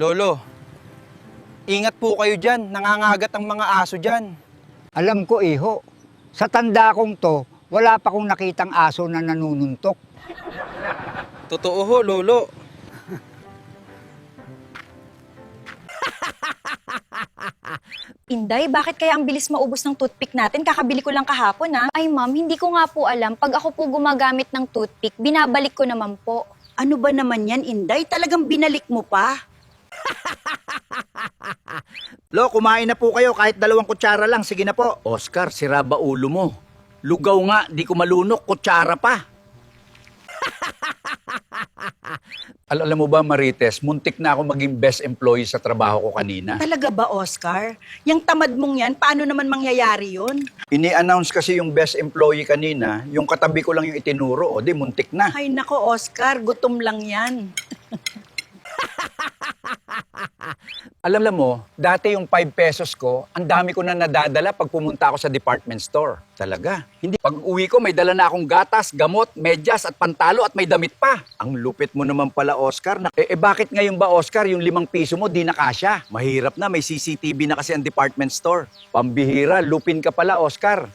Lolo, ingat po kayo dyan. Nangangagat ang mga aso dyan. Alam ko, iho. Sa tanda kong to, wala pa kong nakitang aso na nanununtok. Totoo ho, Lolo. Inday, bakit kaya ang bilis maubos ng toothpick natin? Kakabili ko lang kahapon, ha? Ay ma'am, hindi ko nga po alam. Pag ako po gumagamit ng toothpick, binabalik ko naman po. Ano ba naman yan, Inday? Talagang binalik mo pa? Lo, kumain na po kayo kahit 2 kutsara lang. Sige na po. Oscar, sira ba ulo mo? Lugaw nga, di ko malunok, kutsara pa. Alam mo ba, Marites, muntik na ako maging best employee sa trabaho ko kanina. Talaga ba, Oscar? Yang tamad mong yan, paano naman mangyayari yun? Ini-announce kasi yung best employee kanina, yung katabi ko lang yung itinuro, o di muntik na. Ay nako, Oscar, gutom lang yan. Alam mo, dati yung 5 pesos ko, ang dami ko na nadadala pag pumunta ako sa department store. Talaga. Hindi, pag uwi ko, may dala na akong gatas, gamot, medyas at pantalo at may damit pa. Ang lupit mo naman pala, Oscar. Bakit ngayon ba, Oscar, yung 5 piso mo di na kasya? Mahirap na, may CCTV na kasi ang department store. Pambihira, lupin ka pala, Oscar.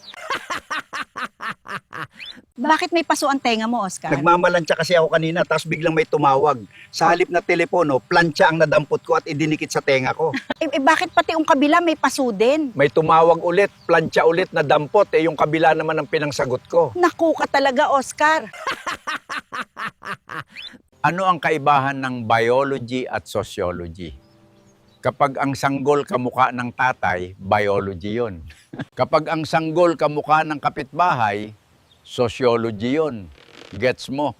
Bakit may paso ang tenga mo, Oscar? Nagmamalantsa kasi ako kanina, tapos biglang may tumawag. Sa halip na telepono, plantsa ang nadampot ko at idinikit sa tenga ko. Bakit pati yung kabila may paso din? May tumawag ulit, plantsa ulit na dampot, yung kabila naman ang pinangsagot ko. Naku ka talaga, Oscar. Ano ang kaibahan ng biology at sociology? Kapag ang sanggol kamukha ng tatay, biology yun. Kapag ang sanggol kamukha ng kapitbahay, sociology yun. Gets mo?